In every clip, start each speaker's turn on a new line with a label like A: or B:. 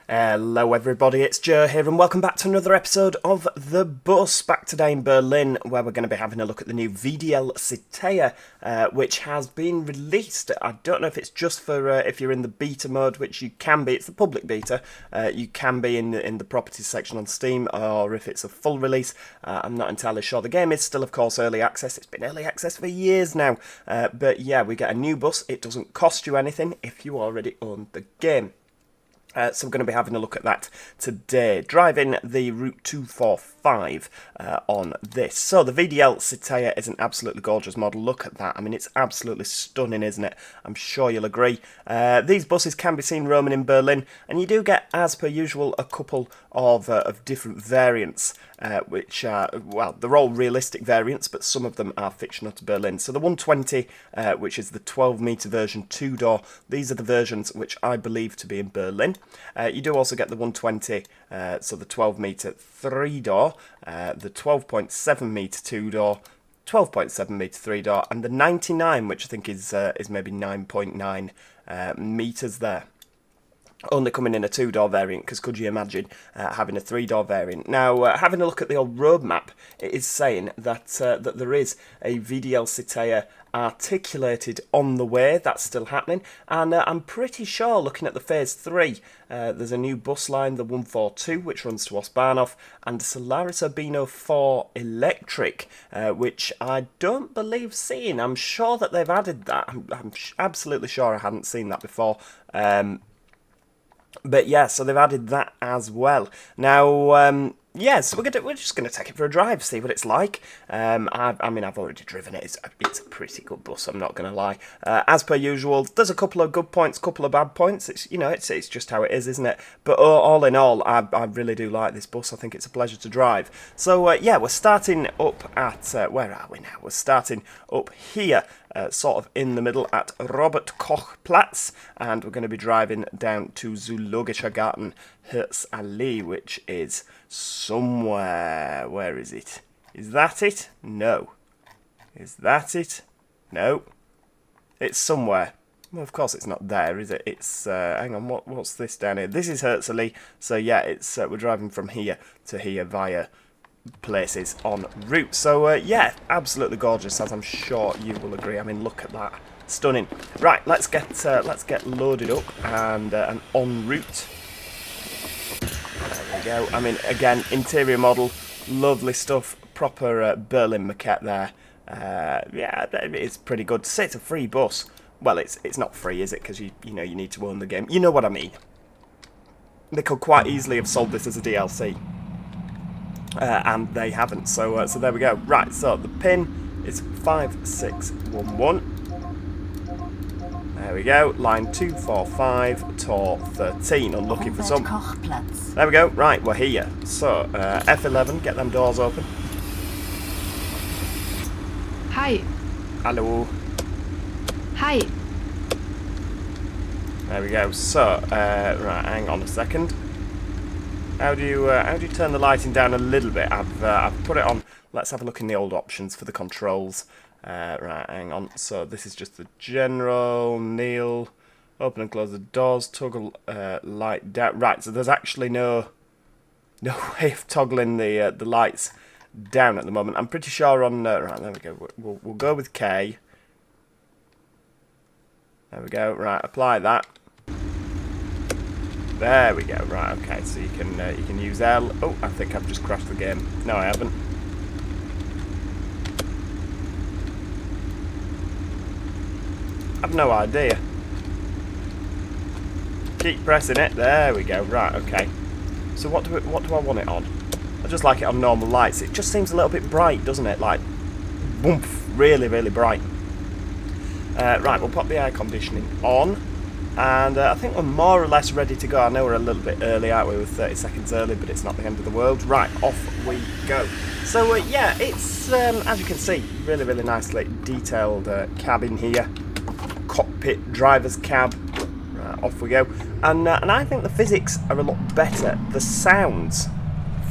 A: Hello everybody, it's Joe here and welcome back to another episode of The Bus, back today in Berlin where we're going to be having a look at the new VDL Citea, which has been released. I don't know if it's just for if you're in the beta mode, which you can be, it's the public beta, you can be in the properties section on Steam, or if it's a full release, I'm not entirely sure. The game is still of course early access, it's been early access for years now, but yeah, we get a new bus, it doesn't cost you anything if you already own the game. So we're going to be having a look at that today, driving the Route 245 on this. So the VDL Citea is an absolutely gorgeous model. Look at that. I mean, it's absolutely stunning, isn't it? I'm sure you'll agree. These buses can be seen roaming in Berlin, and you do get, as per usual, a couple of different variants, which are, well, they're all realistic variants, but some of them are fictional to Berlin. So the 120, which is the 12-metre version 2-door, these are the versions which I believe to be in Berlin. You do also get the 120, so the 12-metre 3-door, the 12.7-metre 2-door, 12.7-metre 3-door, and the 99, which I think is maybe 9.9 metres there. Only coming in a 2-door variant, because could you imagine having a 3-door variant? Now, having a look at the old roadmap, it is saying that that there is a VDL Citea articulated on the way. That's still happening, and I'm pretty sure, looking at the Phase 3, there's a new bus line, the 142, which runs to Ostbahnhof, and Solaris Urbino 4 Electric, which I don't believe seeing. I'm sure that they've added that. I'm absolutely sure I hadn't seen that before. But yeah, so they've added that as well. Now, yeah, so we're just gonna take it for a drive, see what it's like. I mean, I've already driven it. It's a pretty good bus, I'm not gonna lie. As per usual, there's a couple of good points, couple of bad points. It's just how it is, isn't it? But all in all, I really do like this bus. I think it's a pleasure to drive. So yeah, we're starting up at where are we now? We're starting up here. Sort of in the middle at Robert Koch Platz, and we're going to be driving down to Zoologischer Garten, Herzallee, which is somewhere. Where is it? Is that it? No. Is that it? No. It's somewhere. Well, of course it's not there, is it? It's hang on. What's this down here? This is Herzallee. So yeah, it's we're driving from here to here via places en route. So yeah, absolutely gorgeous, as I'm sure you will agree. I mean, look at that, stunning. Right, let's get loaded up and en route. There we go. I mean, again, interior model, lovely stuff, proper Berlin maquette there. Yeah, it's pretty good. To say it's a free bus, well, it's not free, is it? Because you need to own the game. You know what I mean. They could quite easily have sold this as a DLC. And they haven't, so there we go. Right, so the pin is 5611. There we go, line 245, Tor 13. Unlucky for some.
B: Robert Koch Platz.
A: There we go, right, we're here. So, F11, get them doors open.
B: Hi.
A: Hello.
B: Hi.
A: There we go, so, right, hang on a second. How do you turn the lighting down a little bit? I've put it on. Let's have a look in the old options for the controls. Right, hang on. So this is just the general, kneel, open and close the doors, toggle light down. Right, so there's actually no way of toggling the lights down at the moment. I'm pretty sure on right, there we go. We'll go with K. There we go. Right, apply that. There we go. Right, okay. So you can use L. Oh, I think I've just crashed the game. No, I haven't. I've no idea. Keep pressing it. There we go. Right, okay. So what do I want it on? I just like it on normal lights. It just seems a little bit bright, doesn't it? Like, woomph, really, really bright. Right, we'll pop the air conditioning on. And I think we're more or less ready to go. I know we're a little bit early, aren't we? We're 30 seconds early, but it's not the end of the world. Right, off we go. So, yeah, it's, as you can see, really, really nicely detailed cabin here. Cockpit, driver's cab. Right, off we go. And I think the physics are a lot better. The sounds,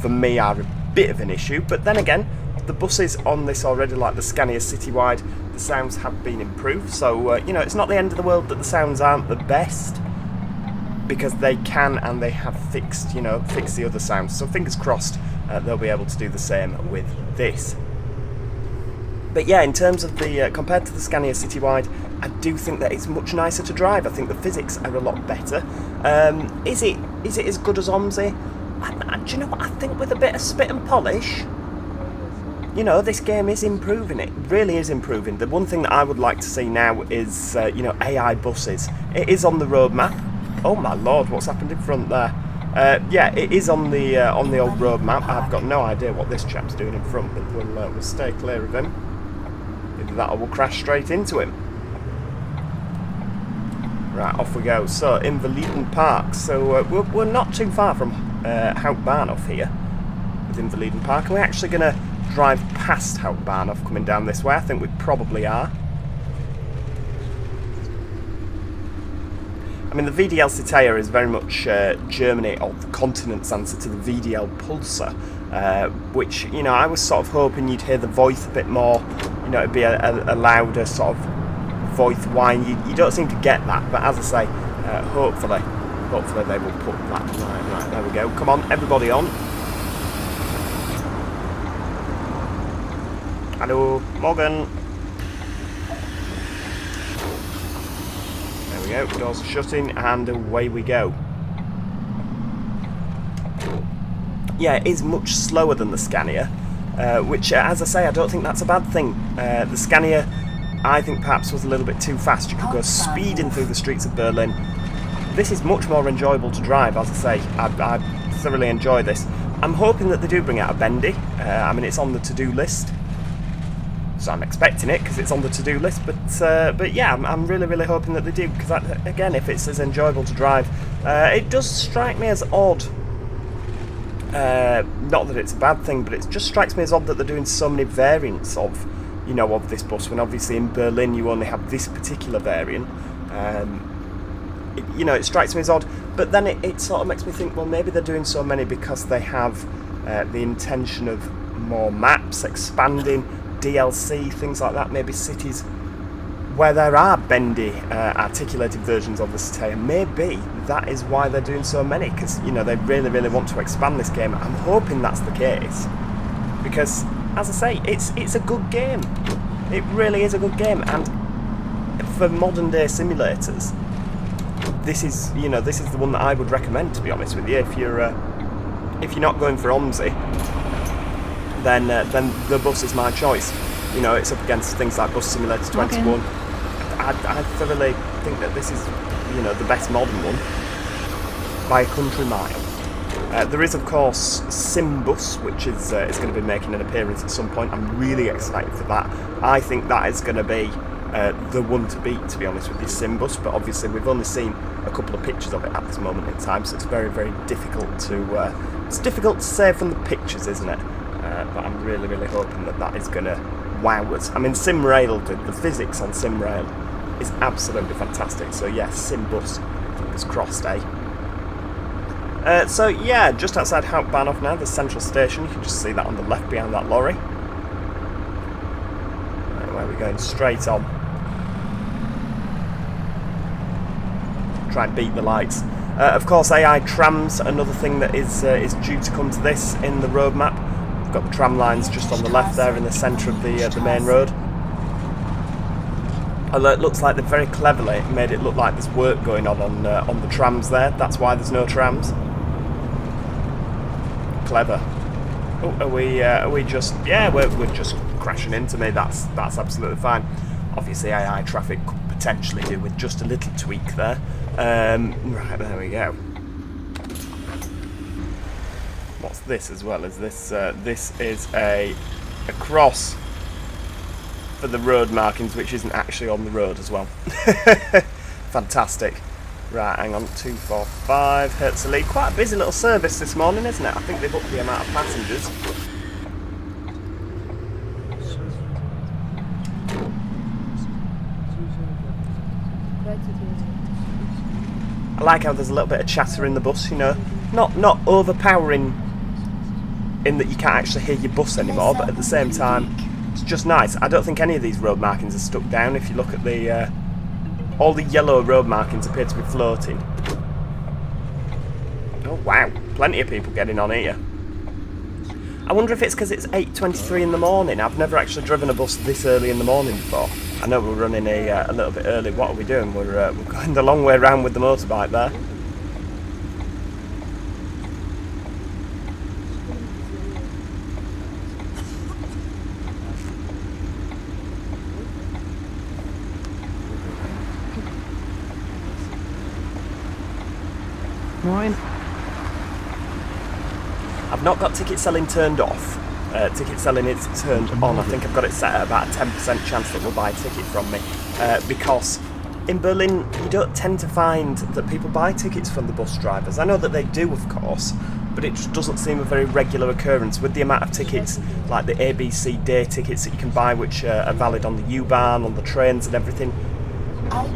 A: for me, are a bit of an issue. But then again, the buses on this already, like the Scania Citywide, the sounds have been improved, so it's not the end of the world that the sounds aren't the best. because they can and they have fixed, fixed the other sounds. So fingers crossed they'll be able to do the same with this. But yeah, in terms of the compared to the Scania Citywide, I do think that it's much nicer to drive. I think the physics are a lot better. Is it as good as OMSI? Do you know what? I think with a bit of spit and polish, this game is improving. It really is improving. The one thing that I would like to see now is, AI buses. It is on the roadmap. Oh my lord, what's happened in front there? Yeah, it is on the old roadmap. I've got no idea what this chap's doing in front, but we'll stay clear of him. Either that or we'll crash straight into him. Right, off we go. So, Invaliden Park. So, we're not too far from Hauptbahnhof here, with Invaliden Park. Are we actually going to drive past Hauptbahnhof coming down this way? I think we probably are. I mean, the VDL Citea is very much Germany, or the continent's answer to the VDL Pulsar, which, I was sort of hoping you'd hear the voice a bit more, it'd be a louder sort of voice whine. You don't seem to get that, but as I say, hopefully they will put that. Right, there we go. Come on, everybody on. Hello, Morgan. There we go, doors are shutting, and away we go. Yeah, it is much slower than the Scania, which, as I say, I don't think that's a bad thing. The Scania, I think, perhaps was a little bit too fast. You could go speeding through the streets of Berlin. This is much more enjoyable to drive, as I say. I thoroughly enjoy this. I'm hoping that they do bring out a bendy. I mean, it's on the to-do list. So I'm expecting it because it's on the to-do list, but yeah, I'm really, really hoping that they do, because again, if it's as enjoyable to drive, it does strike me as odd. Not that it's a bad thing, but it just strikes me as odd that they're doing so many variants of, of this bus, when obviously in Berlin you only have this particular variant. It strikes me as odd, but then it sort of makes me think, well, maybe they're doing so many because they have the intention of more maps, expanding, DLC, things like that, maybe cities where there are bendy, articulated versions of the Citea. Maybe that is why they're doing so many, because, they really, really want to expand this game. I'm hoping that's the case, because, as I say, it's a good game. It really is a good game, and for modern day simulators, this is the one that I would recommend, to be honest with you. If you're not going for OMSI, then the bus is my choice. It's up against things like Bus Simulator 21.
B: Okay.
A: I thoroughly think that this is, the best modern one by a country mile. There is, of course, Simbus, which is going to be making an appearance at some point. I'm really excited for that. I think that is going to be the one to beat, to be honest with you, Simbus. But obviously, we've only seen a couple of pictures of it at this moment in time, so it's very, very difficult to. It's difficult to say from the pictures, isn't it? But I'm really, really hoping that is going to wow us. I mean, SimRail, the physics on SimRail is absolutely fantastic. So yes, Simbus, fingers crossed, eh? So yeah, just outside Hauptbahnhof now, the central station. You can just see that on the left behind that lorry. Right, where we're going straight on. Try and beat the lights. Of course, AI trams, another thing that is due to come to this in the roadmap. We've got the tram lines just on the left there in the centre of the main road. Although it looks like they've very cleverly made it look like there's work going on the trams there. That's why there's no trams. Clever. Oh, are we just? Yeah, we're just crashing into me. That's absolutely fine. Obviously, AI traffic could potentially do with just a little tweak there. Right, there we go. What's this as well? Is this? This is a cross for the road markings, which isn't actually on the road as well. Fantastic. Right, hang on, 245 Herzli. Quite a busy little service this morning, isn't it? I think they've upped the amount of passengers. I like how there's a little bit of chatter in the bus, not overpowering in that you can't actually hear your bus anymore, but at the same time, it's just nice. I don't think any of these road markings are stuck down. If you look at the all the yellow road markings appear to be floating. Oh wow, plenty of people getting on here. I wonder if it's because it's 8:23 in the morning. I've never actually driven a bus this early in the morning before. I know we're running a little bit early. What are we doing? We're going the long way around with the motorbike there.
B: Moin.
A: I've not got ticket selling turned off. Ticket selling is turned on. I think I've got it set at about a 10% chance that they'll buy a ticket from me. Because in Berlin, you don't tend to find that people buy tickets from the bus drivers. I know that they do, of course, but it just doesn't seem a very regular occurrence with the amount of tickets, like the ABC day tickets that you can buy, which are valid on the U-Bahn, on the trains and everything.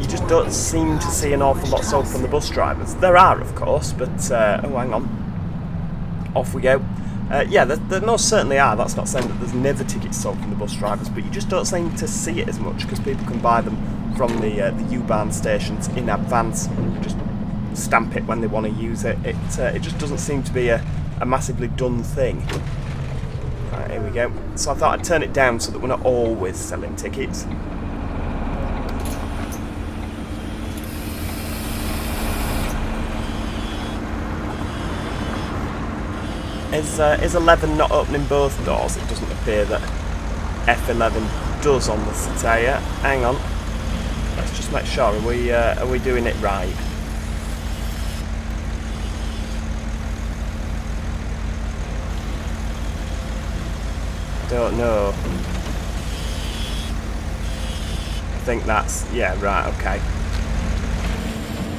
A: You just don't seem to see an awful lot sold from the bus drivers. There are, of course, but... oh, hang on. Off we go. Yeah, there most certainly are. That's not saying that there's never tickets sold from the bus drivers, but you just don't seem to see it as much because people can buy them from the U-Bahn stations in advance. Just stamp it when they want to use it. It just doesn't seem to be a massively done thing. Right, here we go. So I thought I'd turn it down so that we're not always selling tickets. Is 11 not opening both doors? It doesn't appear that F11 does on the Citea. Hang on. Let's just make sure. Are we doing it right? I don't know. I think that's... yeah, right, okay.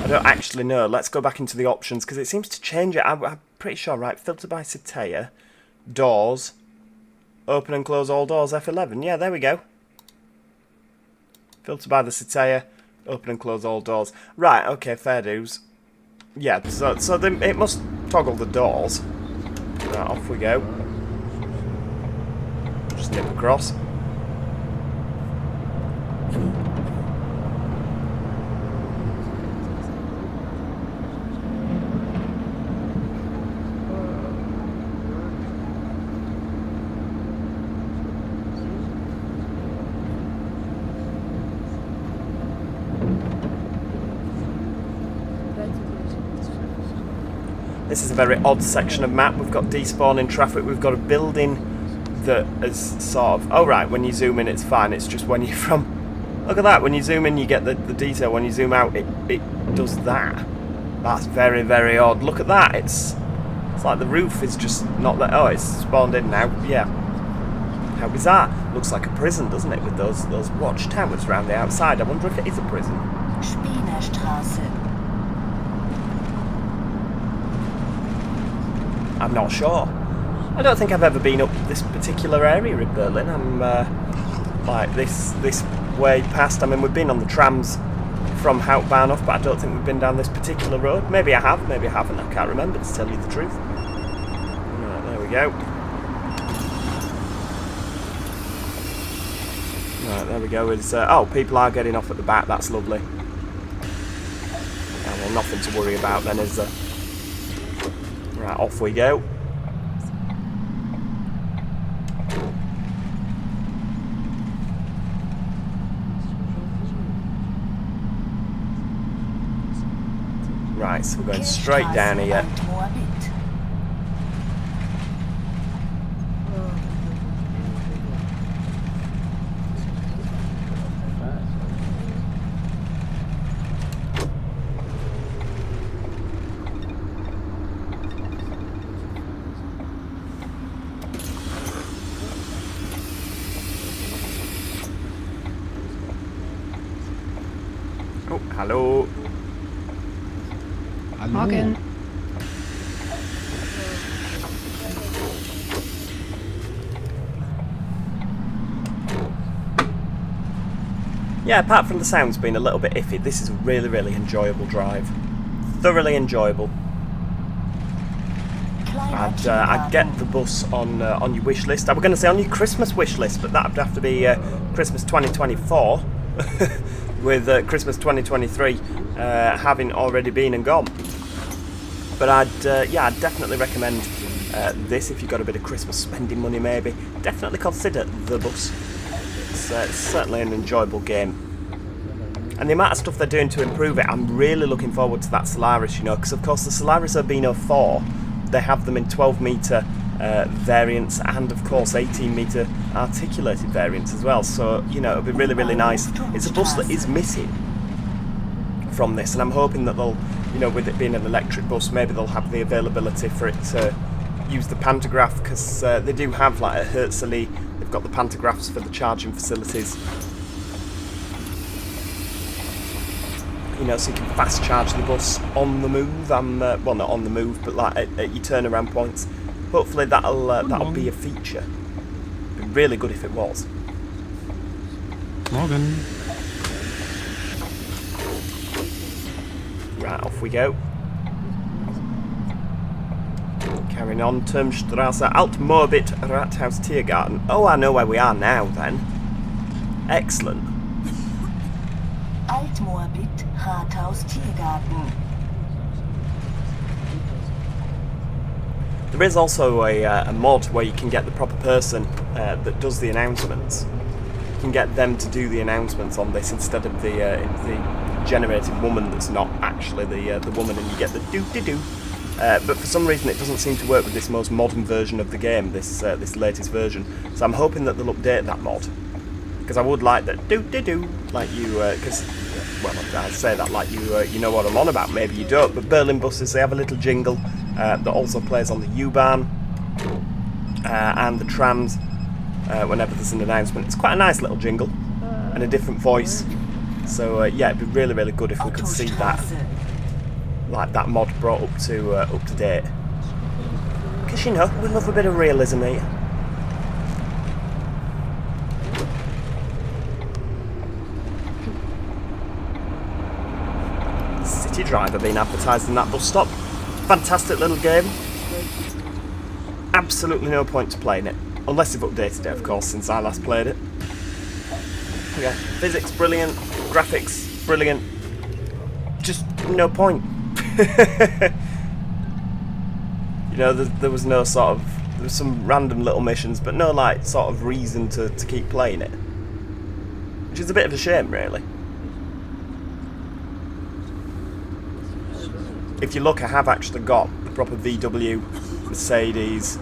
A: I don't actually know. Let's go back into the options because it seems to change it. I'm pretty sure, right? Filter by Citea, doors, open and close all doors, F11. Yeah, there we go. Filter by the Citea, open and close all doors. Right, okay, fair dues. Yeah, so it must toggle the doors. Right, off we go. Just nip across. This is a very odd section of map. We've got despawning traffic. We've got a building that is sort of... oh, right, when you zoom in, it's fine. It's just when you're from... look at that. When you zoom in, you get the detail. When you zoom out, it does that. That's very, very odd. Look at that. It's like the roof is just not there. Oh, it's spawned in now. Yeah. How bizarre. Looks like a prison, doesn't it, with those watchtowers around the outside. I wonder if it is a prison.
C: Spielerstraße.
A: I'm not sure. I don't think I've ever been up this particular area in Berlin. I'm like this way past. I mean, we've been on the trams from Hauptbahnhof, but I don't think we've been down this particular road. Maybe I have, maybe I haven't. I can't remember, to tell you the truth. Right, there we go. Right, there we go. Oh, people are getting off at the back. That's lovely. Oh, well, nothing to worry about then, is there? Right, off we go. Right, so we're going straight down here. Oh, hello.
B: Morgen.
A: Yeah, apart from the sounds being a little bit iffy, this is a really, really enjoyable drive. Thoroughly enjoyable. I'd get the bus on your wish list. I was going to say on your Christmas wish list, but that would have to be Christmas 2024, with Christmas 2023 having already been and gone. But I'd definitely recommend this if you've got a bit of Christmas spending money maybe. Definitely consider the bus. It's certainly an enjoyable game. And the amount of stuff they're doing to improve it, I'm really looking forward to that Solaris, you know, because of course the Solaris Urbino 4, they have them in 12 metre variants and of course 18 metre articulated variants as well. So, you know, it'll be really, really nice. It's a bus that is missing from this, and I'm hoping that they'll, you know, with it being an electric bus, maybe they'll have the availability for it to use the pantograph, because they do have like a Herzli, they've got the pantographs for the charging facilities. You know, so you can fast charge the bus on the move. Well, not on the move, but like at your turnaround points. Hopefully that'll be a feature. It'd be really good if it was.
D: Morgen.
A: Right, off we go. Carrying on, Turmstrasse, Altmorbit, Rathaus Tiergarten. Oh, I know where we are now then. Excellent.
C: Altmorbit, Rathaus Tiergarten.
A: There is also a mod where you can get the proper person that does the announcements. You can get them to do the announcements on this instead of the generated woman that's not actually the woman, and you get the do-de-do. But for some reason it doesn't seem to work with this most modern version of the game, this latest version. So I'm hoping that they'll update that mod. Because I would like that do-de-do, like you, because, well, I say that like you know what I'm on about, maybe you don't, but Berlin buses, they have a little jingle that also plays on the U-Bahn and the trams whenever there's an announcement. It's quite a nice little jingle and a different voice. So yeah, it'd be really, really good if we could see that, like that mod brought up to date. Because, you know, we love a bit of realism here. City Driver being advertised in that bus stop. Fantastic little game. Absolutely no point to playing it. Unless they've updated it, of course, since I last played it. Yeah, physics brilliant, graphics brilliant. Just no point. You know, there was no sort of... There was some random little missions, but no, like, sort of reason to keep playing it. Which is a bit of a shame, really. If you look, I have actually got the proper VW, Mercedes,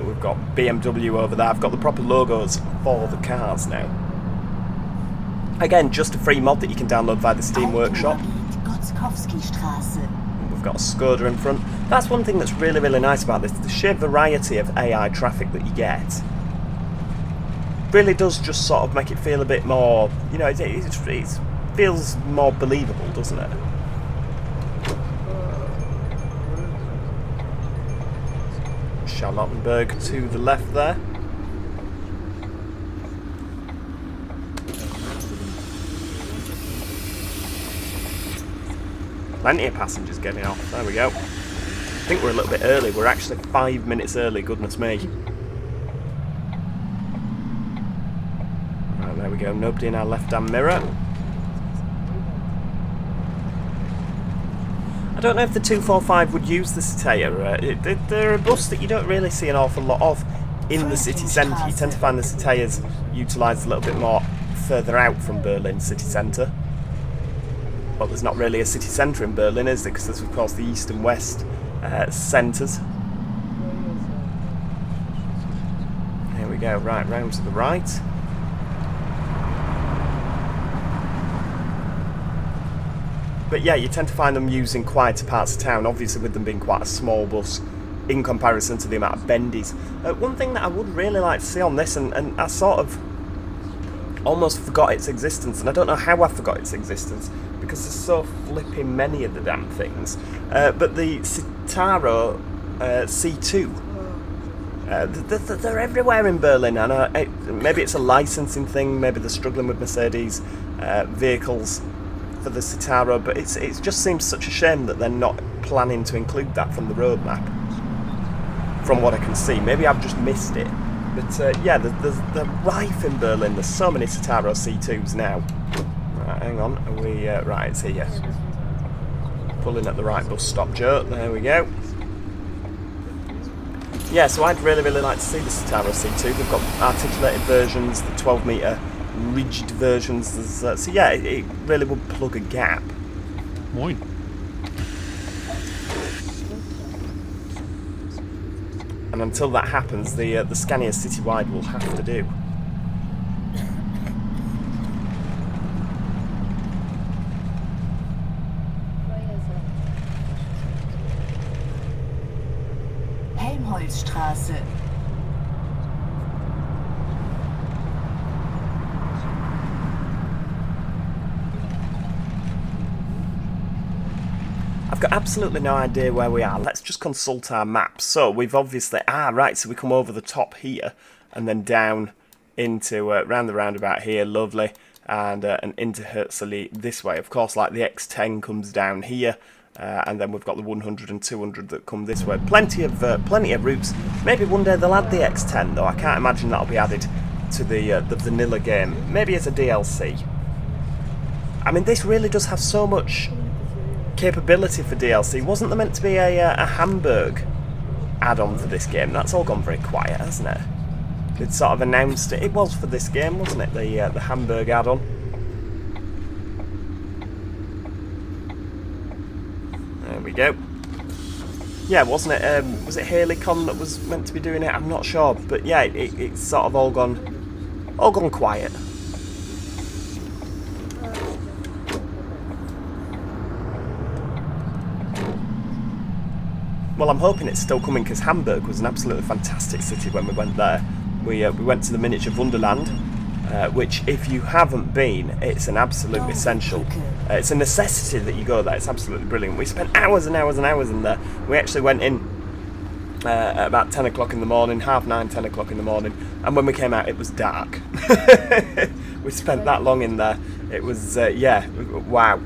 A: we've got BMW over there. I've got the proper logos for the cars now. Again, just a free mod that you can download via the Steam Workshop. We've got a Skoda in front. That's one thing that's really, really nice about this. The sheer variety of AI traffic that you get really does just sort of make it feel a bit more, you know, it feels more believable, doesn't it? Charlottenburg to the left there. Plenty of passengers getting off. There we go. I think we're a little bit early. We're actually 5 minutes early, goodness me. Right, there we go. Nobody in our left-hand mirror. I don't know if the 245 would use the Citea. They're a bus that you don't really see an awful lot of in the city centre. You tend to find the Citeas utilised a little bit more further out from Berlin city centre. Well, there's not really a city centre in Berlin, is there? Because there's, of course, the east and west centres. Here we go, right, round to the right. But yeah, you tend to find them using quieter parts of town, obviously with them being quite a small bus in comparison to the amount of bendies. One thing that I would really like to see on this, and I sort of almost forgot its existence, and I don't know how I forgot its existence, because there's so flipping many of the damn things, but the Citaro C2, they're everywhere in Berlin, and maybe it's a licensing thing, maybe they're struggling with Mercedes vehicles for the Citaro, but it just seems such a shame that they're not planning to include that from the roadmap, from what I can see. Maybe I've just missed it, but yeah, they're rife in Berlin. There's so many Citaro C2s now. Right, hang on, are we right, it's here. pulling at the right bus stop, Joe. There we go. Yeah, so I'd really like to see the Citaro C2. They've got articulated versions, the 12-metre rigid versions. So yeah, it really would plug a gap.
D: Moin.
A: And until that happens, the Scania Citywide will have to do.
C: Helmholtzstraße.
A: I've got absolutely no idea where we are. Let's just consult our maps. So we've obviously... right, so we come over the top here and then down into... round the roundabout here, lovely, and into Herzli this way. Of course, like the X10 comes down here, and then we've got the 100 and 200 that come this way. Plenty of routes. Maybe one day they'll add the X10, though. I can't imagine that'll be added to the vanilla game. Maybe as a DLC. I mean, this really does have so much capability for DLC. Wasn't there meant to be a Hamburg add-on for this game? That's all gone very quiet, hasn't it? They'd sort of announced it. It was for this game, wasn't it? The Hamburg add-on. There we go. Yeah, wasn't it? Was it Halecon that was meant to be doing it? I'm not sure, but yeah, it's sort of all gone quiet. Well, I'm hoping it's still coming, because Hamburg was an absolutely fantastic city when we went there. We went to the miniature Wonderland, which, if you haven't been, it's an absolute essential. It's a necessity that you go there. It's absolutely brilliant. We spent hours and hours and hours in there. We actually went in at about 10 o'clock in the morning, 9:30, 10 o'clock in the morning, and when we came out, it was dark. We spent that long in there. It was, yeah, wow.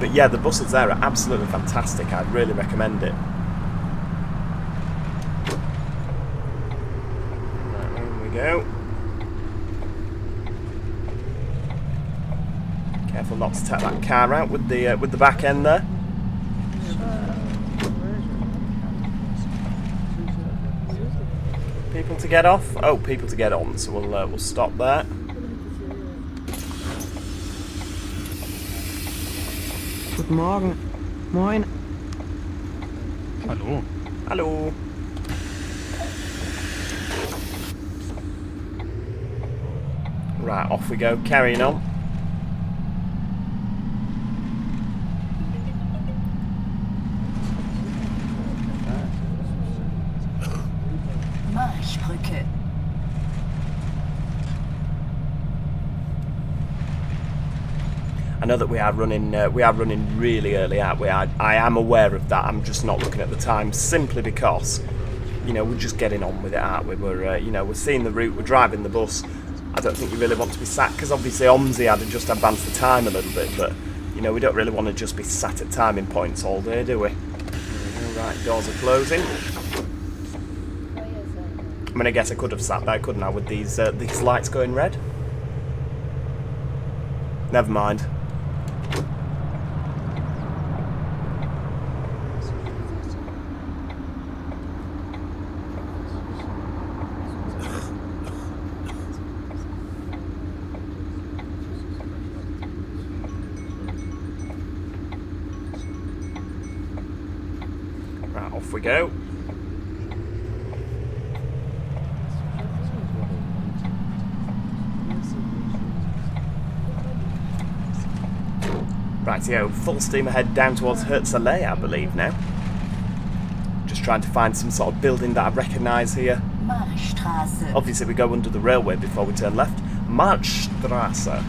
A: But yeah, the buses there are absolutely fantastic. I'd really recommend it. Right, in we go. Careful not to take that car out with the back end there. People to get off? Oh, people to get on. So we'll stop there.
E: Guten Morgen. Moin.
D: Hallo.
A: Hallo. Right, off we go, carrying on.
C: Marschbrücke.
A: I know that we are running really early, aren't we? I am aware of that. I'm just not looking at the time, simply because, you know, we're just getting on with it, aren't we? We're you know, we're seeing the route, we're driving the bus. I don't think you really want to be sat, because obviously OMSI had just advanced the time a little bit, but you know, we don't really want to just be sat at timing points all day, do we? Right, doors are closing. I mean, I guess I could have sat there, couldn't I, with these lights going red? Never mind. Right, off we go. Rightio, full steam ahead down towards Herzli, I believe now. Just trying to find some sort of building that I recognise here.
C: Marschstraße.
A: Obviously we go under the railway before we turn left. Marschstraße.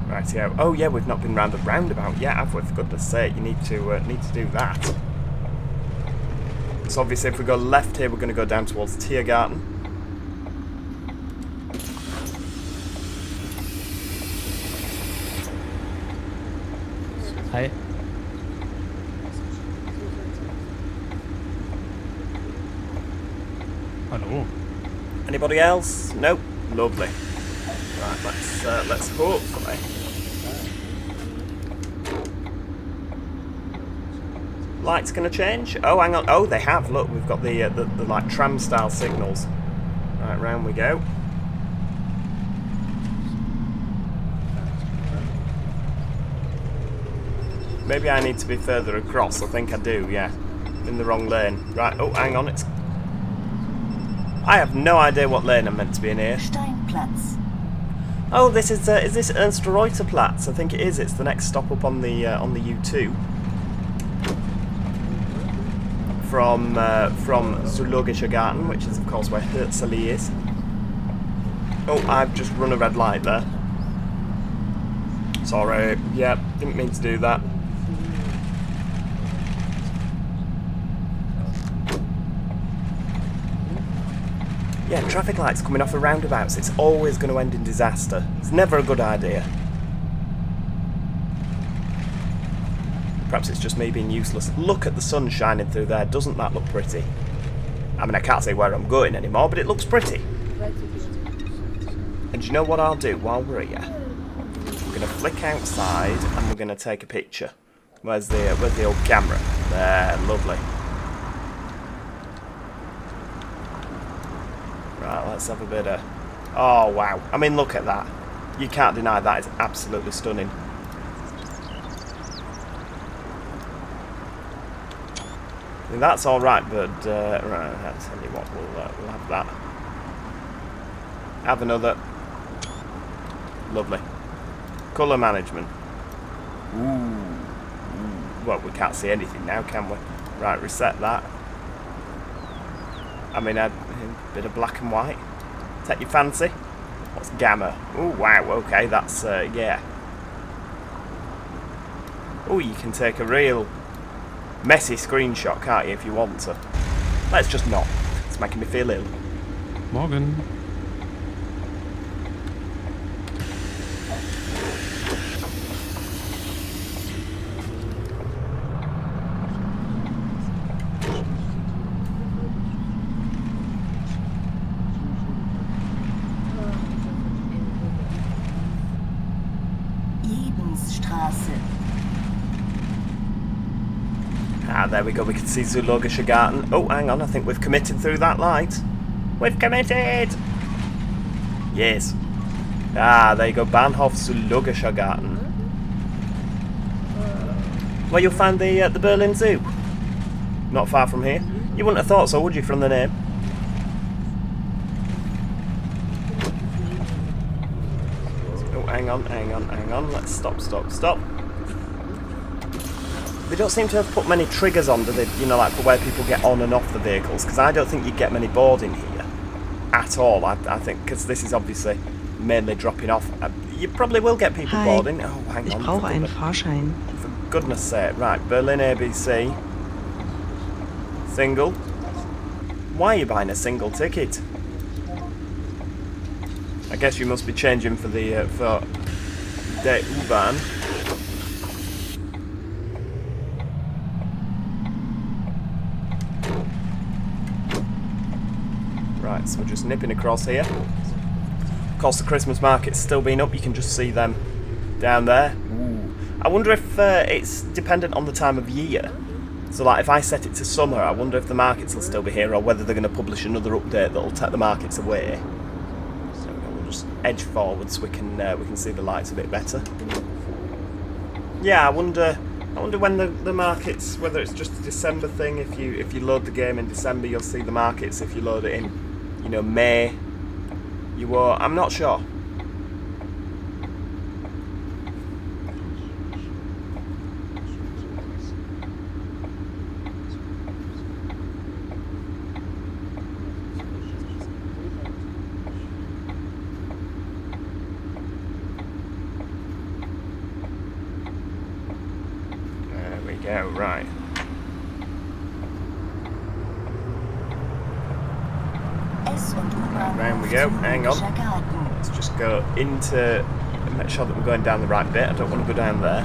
A: Rightio. Oh yeah, we've not been round the roundabout yet, have we? For goodness sake, you need to do that. So obviously if we go left here, we're going to go down towards Tiergarten.
D: Hi. Hallo.
A: Anybody else? Nope. Lovely. Right, let's hopefully. Lights gonna change? Oh, hang on. Oh, they have. Look, we've got the like tram style signals. Right, round we go. Maybe I need to be further across. I think I do. Yeah, in the wrong lane. Right. Oh, hang on. I have no idea what lane I'm meant to be in here.
C: Steinplatz.
A: Oh, this is this Ernst Reuter Platz? I think it is. It's the next stop up on the U2 from Zoologischer Garten, which is of course where Herzli is. Oh, I've just run a red light there. Sorry. Yeah, didn't mean to do that. Yeah, traffic lights coming off of roundabouts, it's always going to end in disaster. It's never a good idea. Perhaps it's just me being useless. Look at the sun shining through there, doesn't that look pretty? I mean, I can't say where I'm going anymore, but it looks pretty. And you know what I'll do while we're here? I'm going to flick outside and we're going to take a picture. Where's the old camera? There, lovely. Right, let's have a bit of... Oh, wow. I mean, look at that. You can't deny that. It's absolutely stunning. I mean, that's alright, but... right, I'll tell you what, we'll have that. Have another. Lovely. Colour management. Ooh. Well, we can't see anything now, can we? Right, reset that. I mean, a bit of black and white. Take your fancy. What's gamma? Oh, wow, okay, that's, yeah. Oh, you can take a real messy screenshot, can't you, if you want to. Let's just not. It's making me feel ill.
D: Morgen.
A: Ah, there we go, we can see Zoologischer Garten. Oh, hang on, I think we've committed through that light. We've committed! Yes. Ah, there you go, Bahnhof Zoologischer Garten. Where you'll find the Berlin Zoo. Not far from here. You wouldn't have thought so, would you, from the name? Oh, hang on. Let's stop. They don't seem to have put many triggers on, do they? You know, like for where people get on and off the vehicles, because I don't think you get many boarding here at all. I think because this is obviously mainly dropping off. You probably will get people boarding. Oh, hang on.
E: Ich brauche einen Fahrschein.
A: For goodness sake, right? Berlin ABC. Single. Why are you buying a single ticket? I guess you must be changing for the for the U-Bahn. Right, so we're just nipping across here. Of course, the Christmas market's still been up. You can just see them down there. Ooh. I wonder if it's dependent on the time of year. So, like, if I set it to summer, I wonder if the markets will still be here, or whether they're going to publish another update that'll take the markets away. So we'll just edge forward so we can see the lights a bit better. Yeah, I wonder when the markets, whether it's just a December thing. If you load the game in December, you'll see the markets. If you load it in, you know, May, you won't. I'm not sure. There we go. Right. Round we go. Hang on. Let's just go into... Make sure that we're going down the right bit. I don't want to go down there.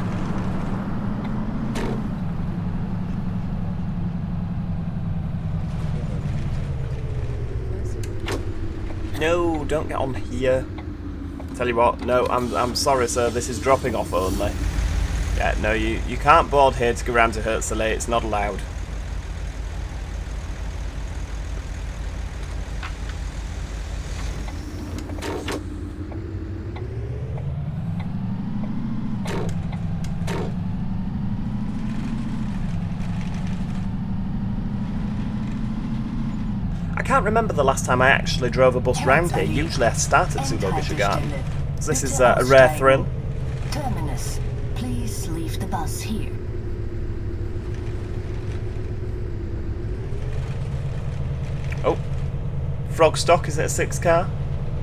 A: No, don't get on here. Tell you what, no, I'm sorry, sir. This is dropping off only. Yeah, no, you can't board here to go round to Herzley. It's not allowed. I can't remember the last time I actually drove a bus round here. Usually I start at Zoologischer Garten. So this is a rare thrill.
C: Terminus, please leave the bus here.
A: Oh, frog stock, is it a 6 car?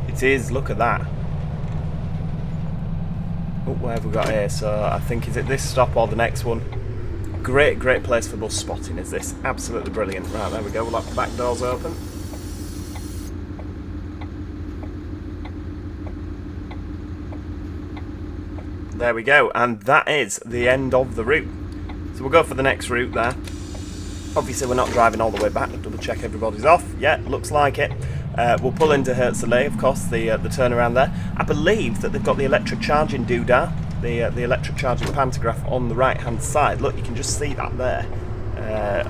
A: It is, look at that. Oh, where have we got here? So I think, is it this stop or the next one? Great place for bus spotting is this. Absolutely brilliant. Right, there we go, we'll have the back doors open. There we go, and that is the end of the route. So we'll go for the next route there. Obviously we're not driving all the way back, double check everybody's off. Yeah, looks like it. We'll pull into Herzley, of course, the turnaround there. I believe that they've got the electric charging doodah, the electric charging pantograph on the right hand side. Look, you can just see that there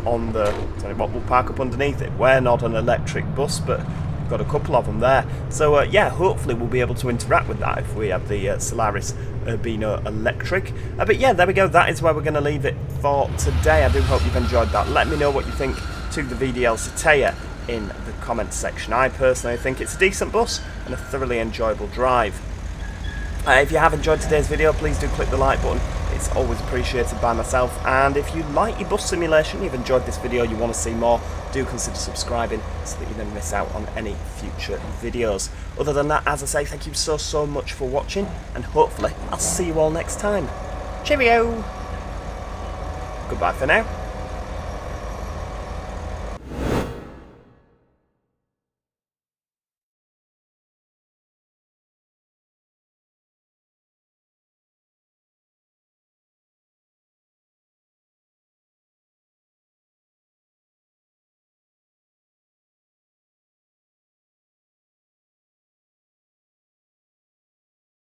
A: on the, tell you what, we'll park up underneath it. We're not an electric bus, but we've got a couple of them there. So yeah, hopefully we'll be able to interact with that if we have the Solaris Urbino Electric. But yeah, there we go, that is where we're going to leave it for today. I do hope you've enjoyed that. Let me know what you think to the VDL Citea in the comments section. I personally think it's a decent bus and a thoroughly enjoyable drive. If you have enjoyed today's video, please do click the like button. It's always appreciated by myself. And if you like your bus simulation, you've enjoyed this video, you want to see more, do consider subscribing so that you don't miss out on any future videos. Other than that, as I say, thank you so much for watching, and hopefully I'll see you all next time. Cheerio! Goodbye for now.